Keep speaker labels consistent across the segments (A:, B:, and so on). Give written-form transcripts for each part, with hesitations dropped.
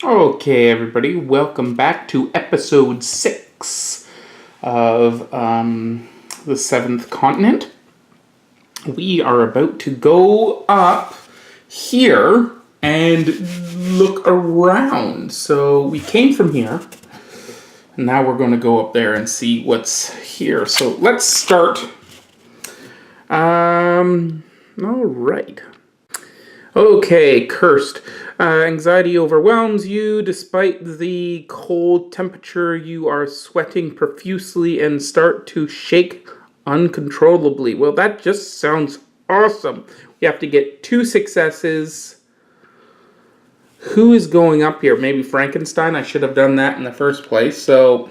A: Okay, everybody, welcome back to episode 6 of the Seventh Continent. We are about to go up here and look around. So we came from here, and now we're going to go up there and see what's here. So let's start. All right. Okay, cursed. Anxiety overwhelms you. Despite the cold temperature, you are sweating profusely and start to shake uncontrollably. Well, that just sounds awesome. We have to get 2 successes. Who is going up here? Maybe Frankenstein? I should have done that in the first place. So,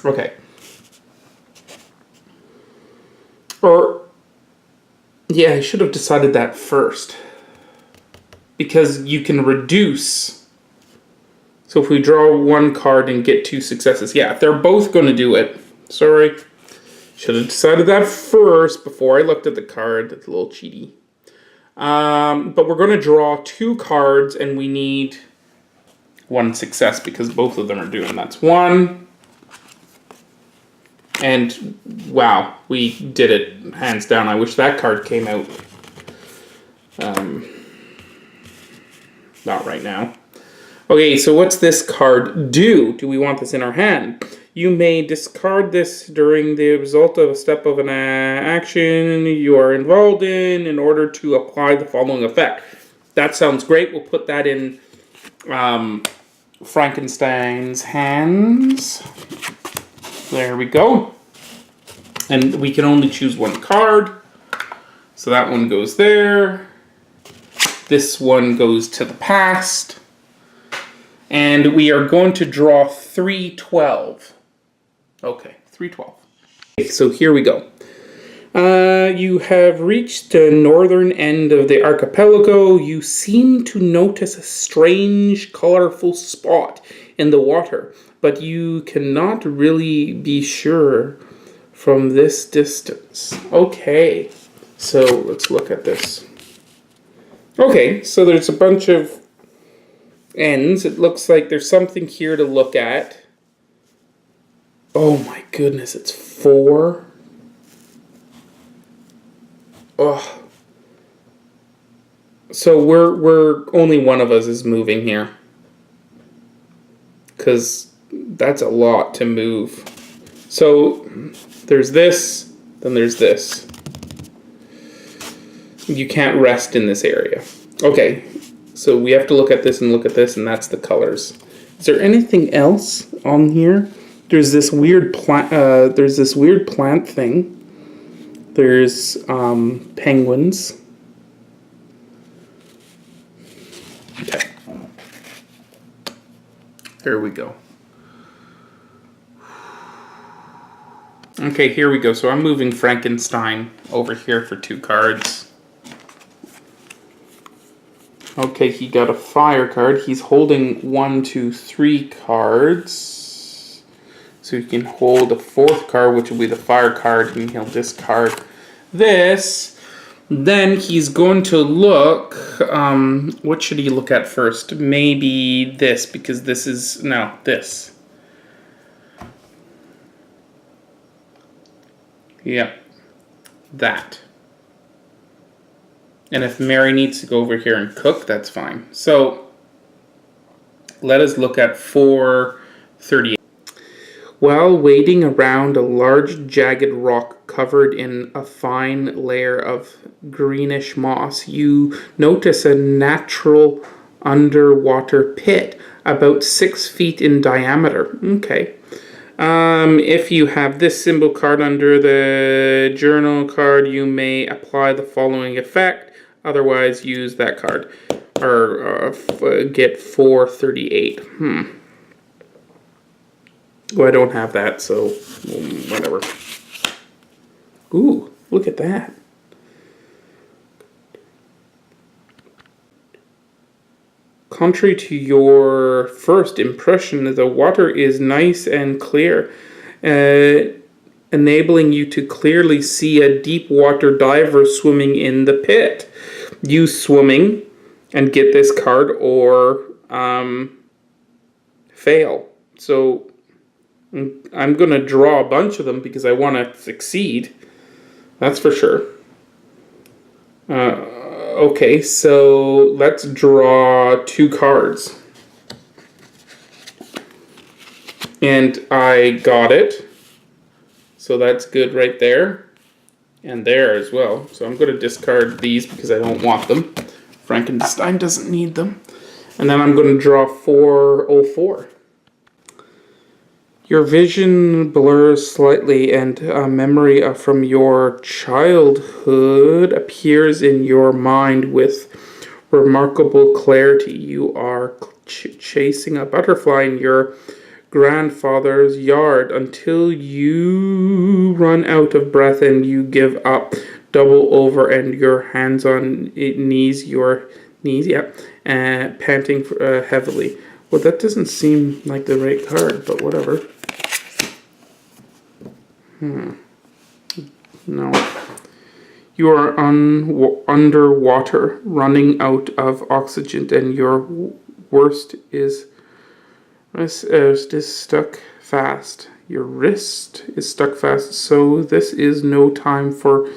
A: okay. Or, yeah, I should have decided that first. Because you can reduce. So if we draw 1 card and get 2 successes. Yeah, if they're both going to do it. Sorry. Should have decided that first before I looked at the card. That's a little cheaty. But we're going to draw 2 cards and we need 1 success because both of them are doing. That's 1. And wow, we did it hands down. I wish that card came out. Not right now. Okay, so what's this card do? Do we want this in our hand? You may discard this during the result of a step of an action you are involved in order to apply the following effect. That sounds great. We'll put that in Frankenstein's hands. There we go. And we can only choose 1 card. So that one goes there. This one goes to the past. And we are going to draw 312. Okay, 312. Okay, so here we go. You have reached the northern end of the archipelago. You seem to notice a strange, colorful spot in the water, but you cannot really be sure from this distance. Okay, so let's look at this. Okay, so there's a bunch of ends. It looks like there's something here to look at. Oh my goodness, it's 4. Oh. So we're only one of us is moving here. Because that's a lot to move. So there's this, then there's this. You can't rest in this area. Okay, so we have to look at this, and that's the colors. Is there anything else on here? There's this weird plant. There's this weird plant thing. There's penguins. Okay. There we go. Okay, here we go. So I'm moving Frankenstein over here for 2 cards. Okay, he got a fire card. He's holding 1, 2, 3 cards. So he can hold a 4th card, which will be the fire card, and he'll discard this. Then he's going to look... what should he look at first? Maybe this, because this is... No, this. Yep. That. And if Mary needs to go over here and cook, that's fine. So, let us look at 438. While wading around a large jagged rock covered in a fine layer of greenish moss, you notice a natural underwater pit about 6 feet in diameter. Okay. If you have this symbol card under the journal card, you may apply the following effect. Otherwise, use that card. Or get 438. Well, I don't have that, so whatever. Ooh, look at that. Contrary to your first impression, the water is nice and clear, enabling you to clearly see a deep water diver swimming in the pit. Use swimming and get this card, or fail. So I'm going to draw a bunch of them because I want to succeed. That's for sure. Okay, so let's draw 2 cards. And I got it. So that's good right there. And there as well. So I'm going to discard these because I don't want them. Frankenstein doesn't need them. And then I'm going to draw 404. Your vision blurs slightly and a memory from your childhood appears in your mind with remarkable clarity. You are chasing a butterfly in your grandfather's yard until you run out of breath and you give up, double over, and your hands on knees, panting heavily. Well, that doesn't seem like the right card, but whatever. No. You are underwater, running out of oxygen, and your wrist is stuck fast. Your wrist is stuck fast, so this is no time for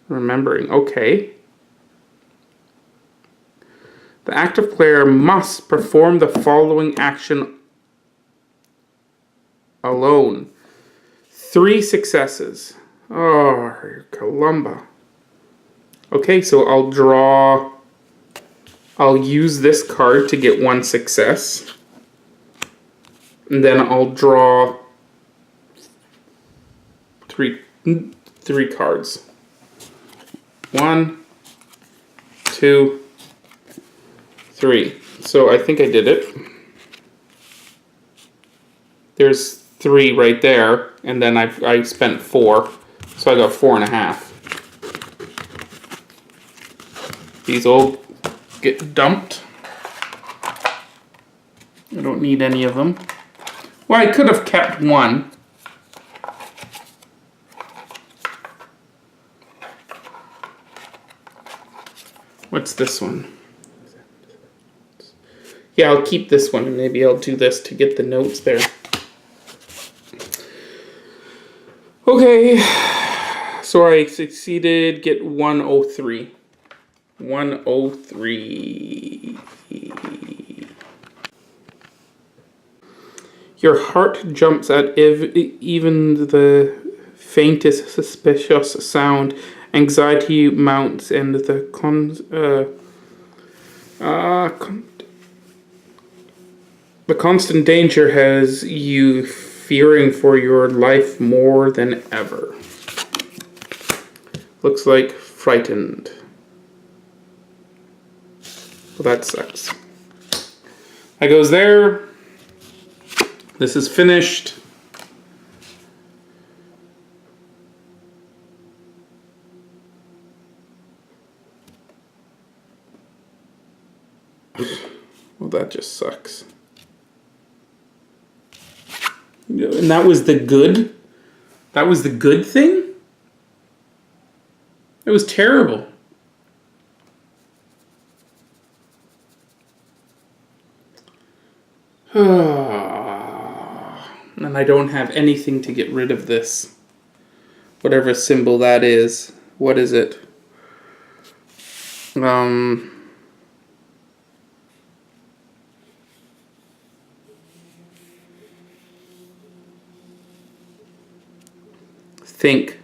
A: remembering. Okay. The active player must perform the following action alone. 3 successes. Oh, Columba. Okay, so I'll use this card to get 1 success. And then I'll draw 3 cards. 1, 2, 3. So I think I did it. There's 3 right there, and then I spent 4, so I got 4.5. These all get dumped. I don't need any of them. Well, I could have kept 1. What's this one? Yeah, I'll keep this one, and maybe I'll do this to get the notes there. Okay, so I succeeded, get 103. 103. Your heart jumps at even the faintest suspicious sound. Anxiety mounts, and the constant danger has you fearing for your life more than ever. Looks like frightened. Well, that sucks. That goes there. This is finished. Well, that just sucks. And that was the good? That was the good thing? It was terrible. And I don't have anything to get rid of this. Whatever symbol that is. What is it? Think.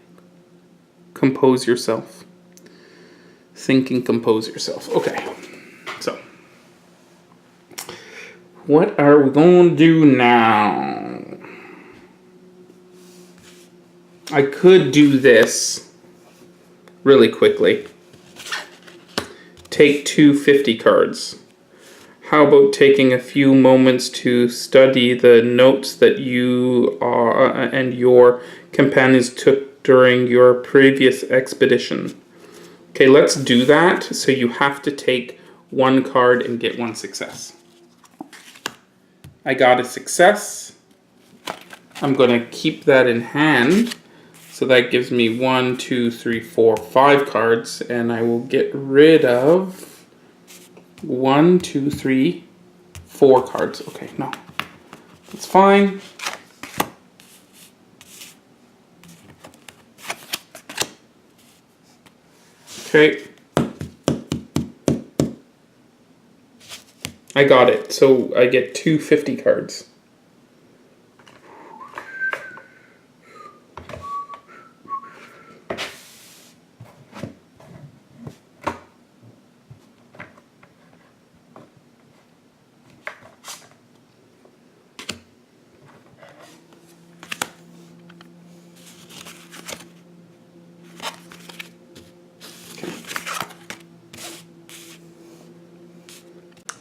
A: Compose yourself. Think and compose yourself. Okay. So. What are we going to do now? I could do this really quickly. Take 250 cards. How about taking a few moments to study the notes that you and your companions took during your previous expedition? Okay, let's do that. So you have to take 1 card and get 1 success. I got a success. I'm going to keep that in hand. So that gives me 1, 2, 3, 4, 5 cards. And I will get rid of 1, 2, 3, 4 cards. Okay, no. That's fine. Okay. I got it. So I get 250 cards.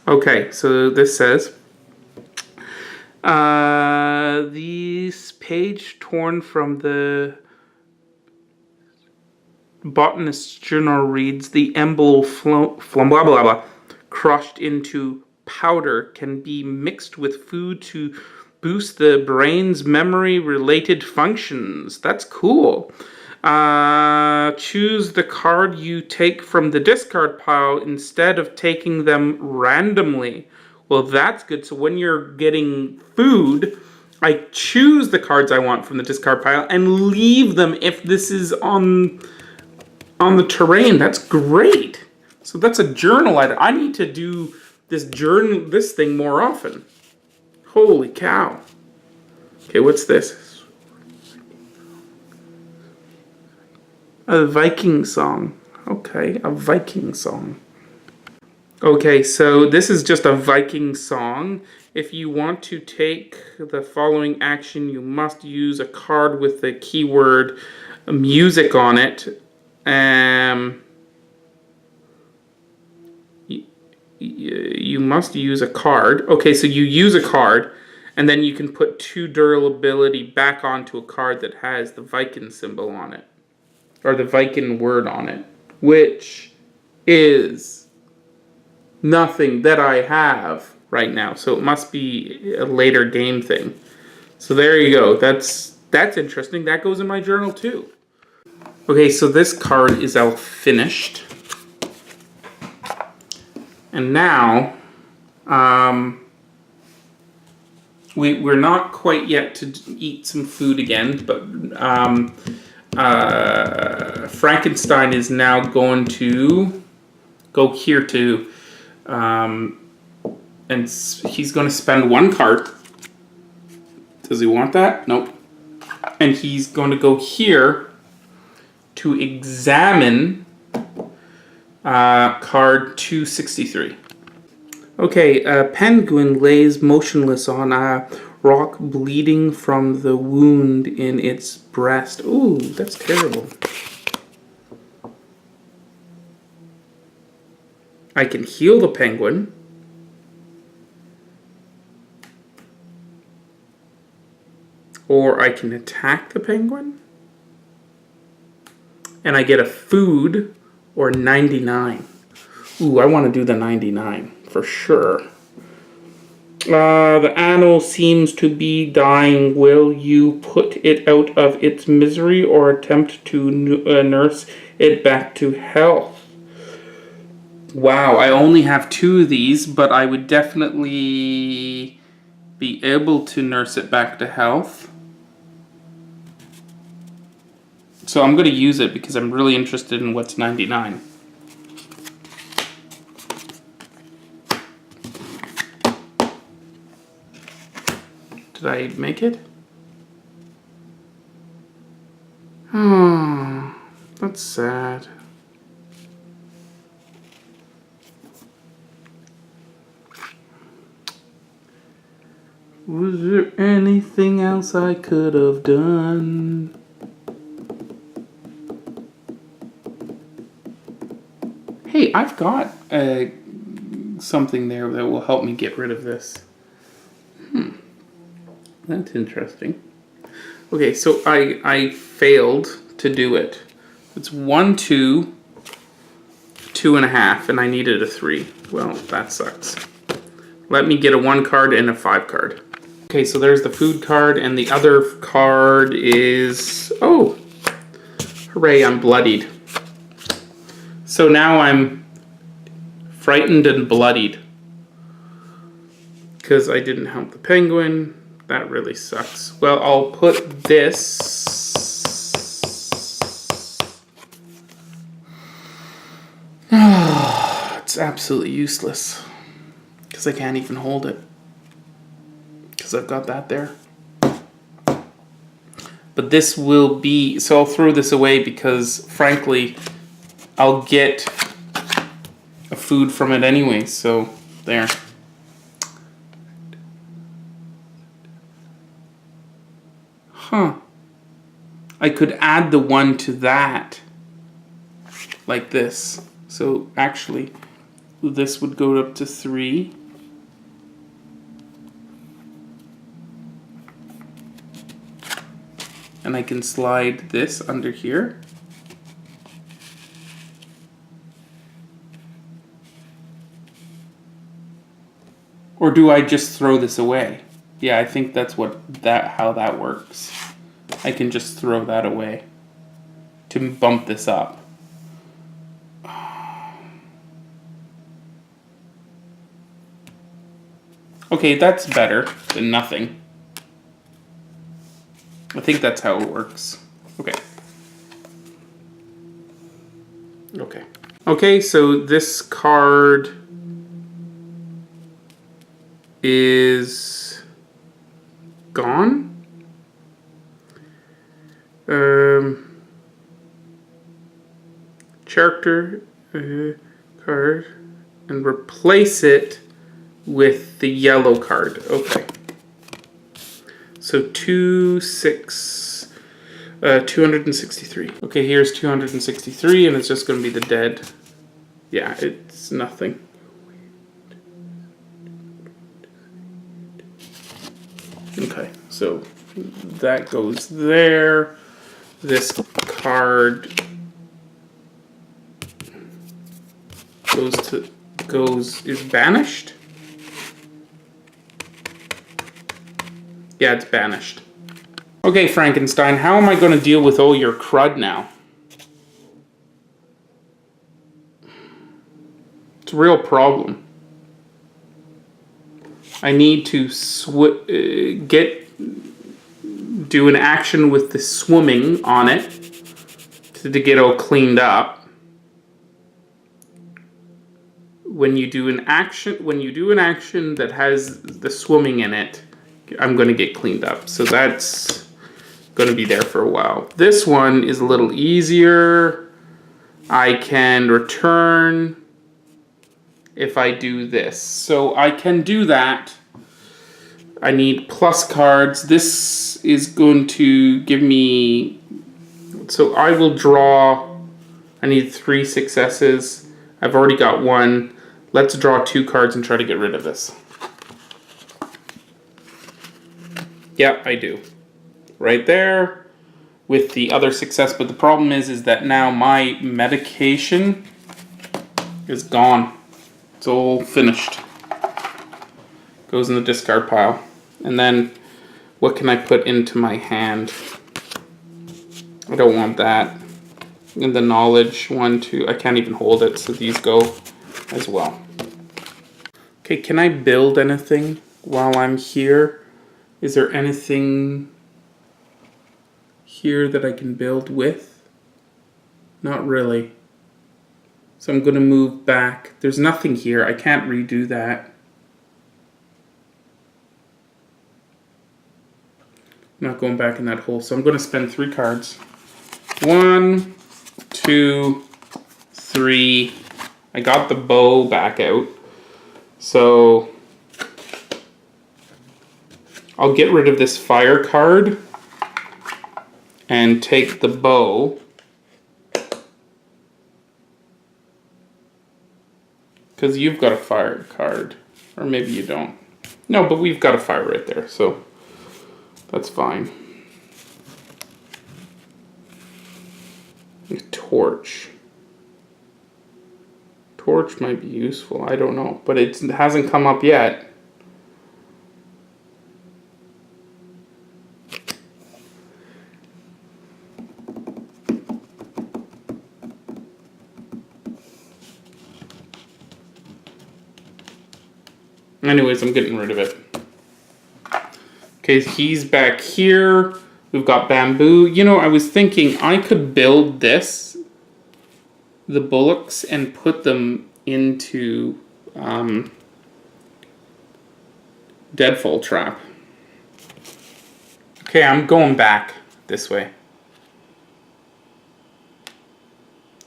A: Okay, so this says, this page torn from the Botanist's Journal reads, the embol blah blah blah, crushed into powder can be mixed with food to boost the brain's memory-related functions. That's cool. Choose the card you take from the discard pile instead of taking them randomly. Well, that's good. So when you're getting food, I choose the cards I want from the discard pile and leave them if this is on the terrain. That's great. So that's a journal item. I need to do this thing more often. Holy cow. Okay, what's this? A Viking song. Okay, a Viking song. Okay, so this is just a Viking song. If you want to take the following action, you must use a card with the keyword music on it. You must use a card. Okay, so you use a card, and then you can put 2 durability back onto a card that has the Viking symbol on it. Or the Viking word on it, which is nothing that I have right now. So it must be a later game thing. So there you go. That's interesting. That goes in my journal too. Okay, so this card is all finished. And now, we're not quite yet to eat some food again, but Frankenstein is now going to go here to, and he's going to spend 1 card. Does he want that? Nope. And he's going to go here to examine card 263. Okay, a penguin lays motionless on a rock, bleeding from the wound in its breast. Ooh, that's terrible. I can heal the penguin. Or I can attack the penguin. And I get a food or 99. Ooh, I want to do the 99 for sure. The animal seems to be dying. Will you put it out of its misery or attempt to nurse it back to health? Wow, I only have 2 of these, but I would definitely be able to nurse it back to health. So I'm going to use it because I'm really interested in what's 99. Did I make it? Oh, that's sad. Was there anything else I could have done? Hey, I've got something there that will help me get rid of this. That's interesting. Okay, so I failed to do it. It's 1, 2, 2.5, and I needed a 3. Well, that sucks. Let me get a 1 card and a 5 card. Okay, so there's the food card, and the other card is... Oh! Hooray, I'm bloodied. So now I'm frightened and bloodied. Because I didn't help the penguin. That really sucks. Well, I'll put this... It's absolutely useless. Because I can't even hold it. Because I've got that there. But this will be... So I'll throw this away because, frankly, I'll get a food from it anyway. So, there. Huh. I could add the one to that. Like this. So, actually, this would go up to 3. And I can slide this under here. Or do I just throw this away? Yeah, I think that's how that works. I can just throw that away to bump this up. Okay, that's better than nothing. I think that's how it works. Okay. Okay. Okay, so this card is gone. Character card and replace it with the yellow card. Okay. So 263. Okay, here's 263, and it's just going to be the dead. Yeah, it's nothing. Okay, so that goes there. This card is banished. Yeah, it's banished. Okay, Frankenstein, how am I going to deal with all your crud now? It's a real problem. I need to do an action with the swimming on it to get all cleaned up. When you do an action that has the swimming in it, I'm going to get cleaned up. So that's going to be there for a while. This one is a little easier. I can return if I do this. So I can do that. I need plus cards. This is going to give me... So I will draw... I need 3 successes. I've already got 1. Let's draw 2 cards and try to get rid of this. Yeah, I do. Right there with the other success. But the problem is that now my medication is gone. It's all finished. Goes in the discard pile. And then what can I put into my hand? I don't want that. And the knowledge 1, 2, I can't even hold it, so these go as well. Okay, can I build anything while I'm here? Is there anything here that I can build with? Not really. So I'm going to move back. There's nothing here. I can't redo that. I'm not going back in that hole. So I'm going to spend 3 cards. 1, 2, 3. I got the bow back out. So I'll get rid of this fire card and take the bow. Because you've got a fire card. Or maybe you don't. No, but we've got a fire right there, so that's fine. A torch. Torch might be useful, I don't know. But it hasn't come up yet. Anyways, I'm getting rid of it. Okay, he's back here. We've got bamboo. You know, I was thinking I could build this, the bullocks, and put them into deadfall trap. Okay, I'm going back this way.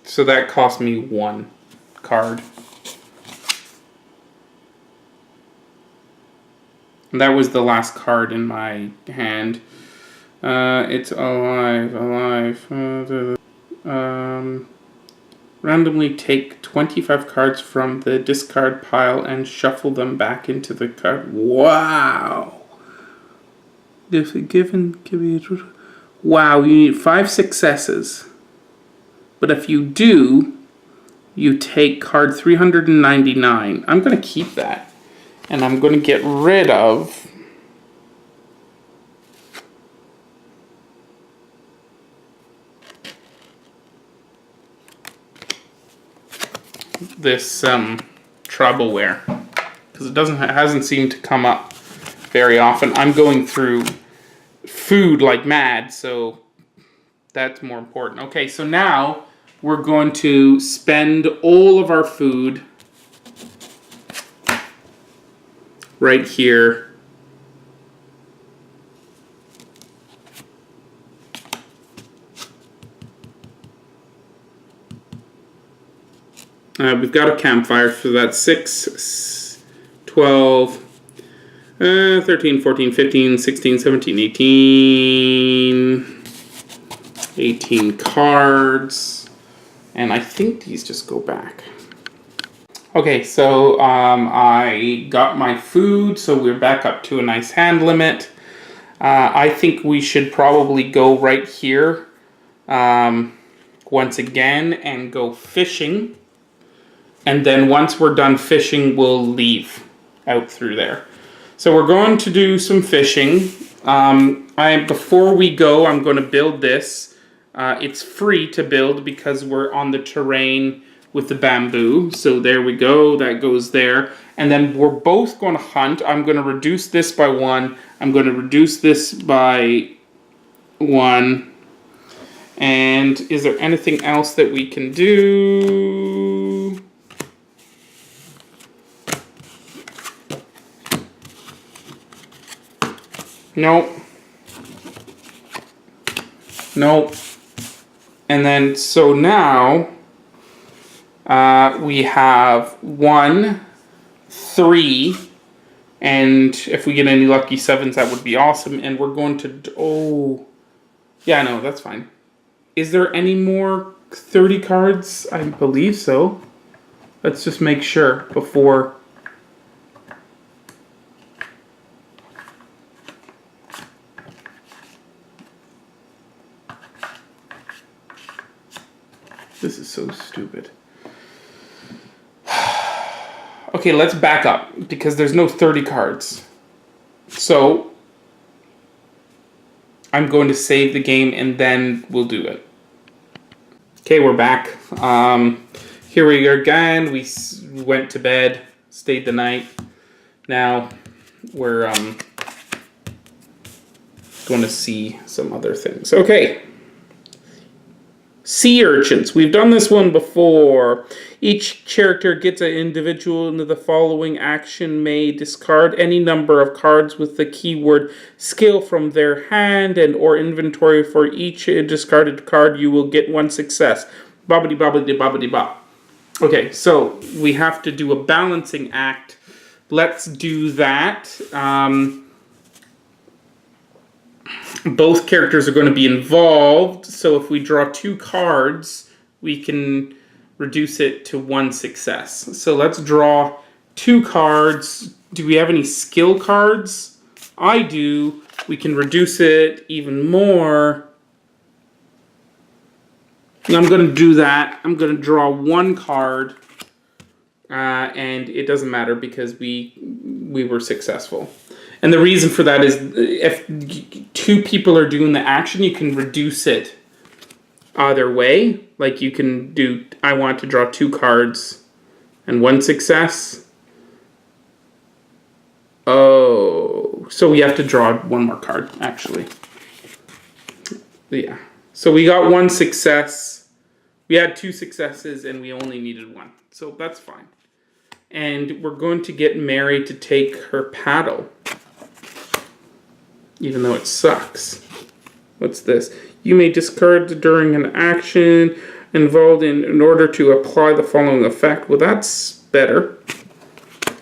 A: So that cost me 1 card. And that was the last card in my hand. It's alive. Randomly take 25 cards from the discard pile and shuffle them back into the card. Wow! If given, wow, you need 5 successes. But if you do, you take card 399. I'm going to keep that. And I'm going to get rid of this troubleware, because it hasn't seemed to come up very often. I'm going through food like mad, so that's more important. Okay, so now we're going to spend all of our food right here. We've got a campfire, so that's 6, 12, 13, 14, 15, 16, 17, 18. 18 cards. And I think these just go back. Okay, so I got my food, so we're back up to a nice hand limit. I think we should probably go right here once again and go fishing. And then once we're done fishing, we'll leave out through there. So we're going to do some fishing. Before we go, I'm going to build this. It's free to build because we're on the terrain with the bamboo. So there we go, that goes there. And then we're both going to hunt. I'm going to reduce this by 1. I'm going to reduce this by 1. And is there anything else that we can do? Nope. Nope. And then, so now, we have 1, 3, and if we get any lucky 7s, that would be awesome. And we're going to, oh, yeah, no, that's fine. Is there any more 30 cards? I believe so. Let's just make sure before. This is so stupid. Okay, let's back up because there's no 30 cards. So I'm going to save the game and then we'll do it. Okay, we're back. Here we are again. We went to bed, stayed the night. Now we're going to see some other things. Okay. Sea urchins. We've done this one before. Each character gets an individual into the following action may discard any number of cards with the keyword skill from their hand and or inventory. For each discarded card, you will get 1 success. Bobbity bobbity bobbity bop. Okay, so we have to do a balancing act. Let's do that. Both characters are going to be involved, so if we draw 2 cards, we can reduce it to 1 success. So let's draw 2 cards. Do we have any skill cards? I do. We can reduce it even more. And I'm going to do that. I'm going to draw 1 card, and it doesn't matter because we were successful. And the reason for that is if 2 people are doing the action, you can reduce it either way. Like you can do, I want to draw 2 cards and 1 success. Oh, so we have to draw one more card, actually. Yeah. So we got one success. We had 2 successes and we only needed 1. So that's fine. And we're going to get Mary to take her paddle. Even though it sucks. What's this? You may discard during an action involved in order to apply the following effect. Well, that's better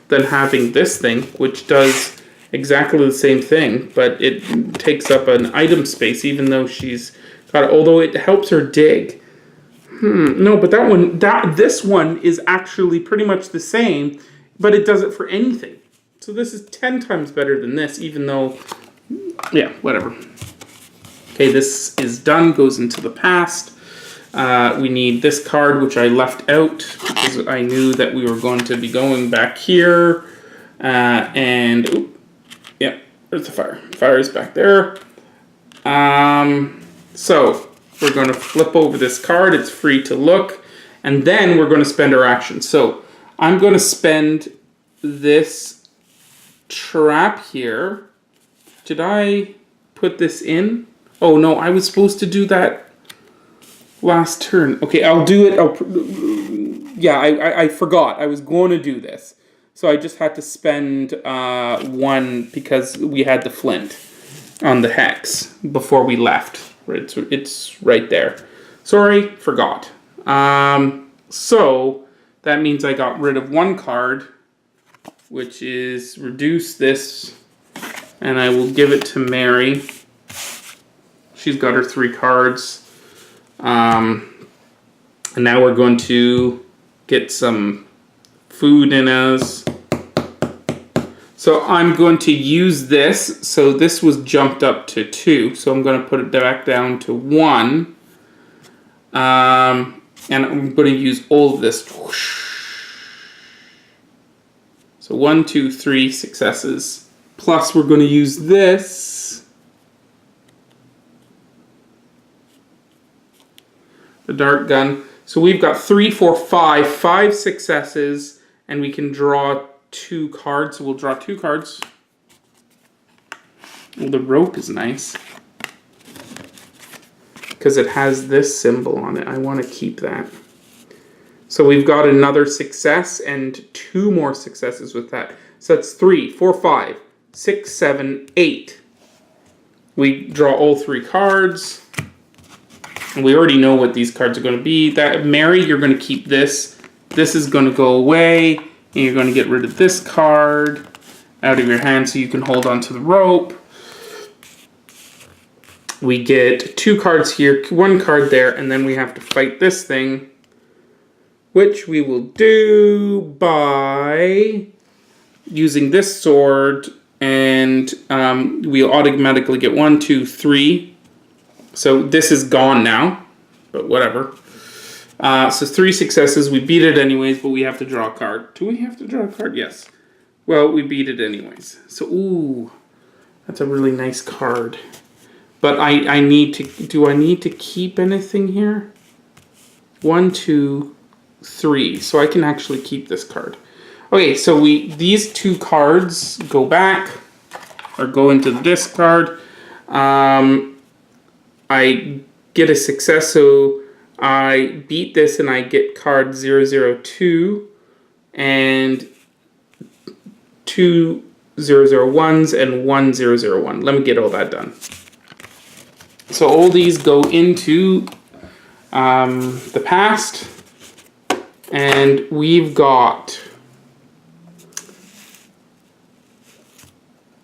A: than having this thing, which does exactly the same thing, but it takes up an item space, even though she's got it, although it helps her dig. No, but this one is actually pretty much the same, but it does it for anything. So this is 10 times better than this, even though, yeah, whatever. Okay, this is done, goes into the past. We need this card, which I left out because I knew that we were going to be going back here. And, yeah, there's the fire. Fire is back there. So, we're going to flip over this card. It's free to look. And then we're going to spend our action. So, I'm going to spend this trap here. Did I put this in? Oh, no, I was supposed to do that last turn. Okay, I'll do it. Yeah, I forgot. I was going to do this. So I just had to spend 1 because we had the flint on the hex before we left. Right, so it's right there. Sorry, forgot. So that means I got rid of 1 card, which is reduce this, and I will give it to Mary. She's got her 3 cards. And now we're going to get some food in us. So I'm going to use this. So this was jumped up to 2. So I'm going to put it back down to 1. And I'm going to use all of this. So 1, 2, 3 successes. Plus we're going to use this. The dart gun. So we've got 3, 4, 5 successes, and we can draw 2 cards. So we'll draw 2 cards. Well, the rope is nice because it has this symbol on it. I want to keep that. So we've got another success and 2 more successes with that. So that's 3, 4, 5, 6, 7, 8. We draw all 3 cards. And we already know what these cards are going to be. That Mary, you're going to keep this. This is going to go away. And you're going to get rid of this card out of your hand so you can hold on to the rope. We get 2 cards here, 1 card there, and then we have to fight this thing, which we will do by using this sword, and we'll automatically get 1, 2, 3. So this is gone now, but whatever. So 3 successes. We beat it anyways, but we have to draw a card. Do we have to draw a card? Yes. Well, we beat it anyways. So, ooh, that's a really nice card. But I need to, do I need to keep anything here? 1, 2, 3. So I can actually keep this card. Okay, so these 2 cards go back, or go into the discard. I get a success, so I beat this and I get card 002 and 2 001s and 1 001. Let me get all that done. So all these go into the past, and we've got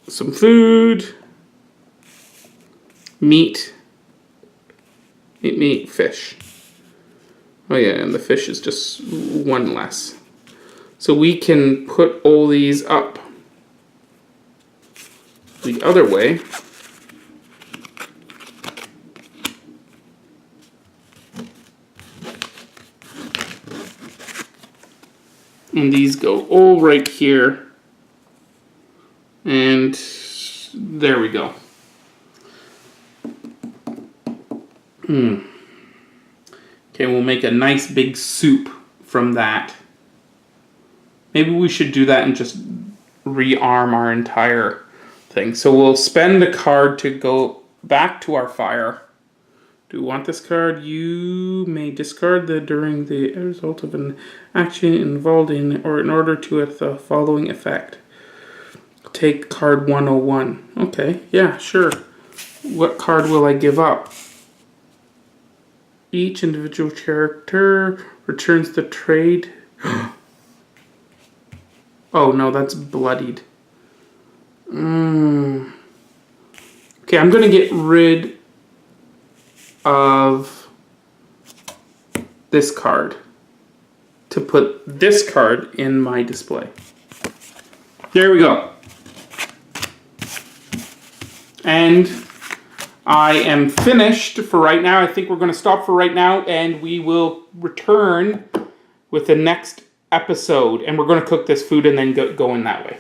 A: some food, meat, fish. Oh yeah, and the fish is just 1 less. So we can put all these up the other way. And these go all right here. And there we go. Okay, we'll make a nice big soup from that. Maybe we should do that and just rearm our entire thing. So we'll spend a card to go back to our fire. Do you want this card? You may discard during the result of an action involved in or in order to the following effect. Take card 101. Okay, yeah, sure. What card will I give up? Each individual character returns the trade. Oh no, that's bloodied. Okay, I'm gonna get rid of this card to put this card in my display. There we go. And I am finished for right now. I think we're going to stop for right now, and we will return with the next episode. And we're going to cook this food and then go in that way.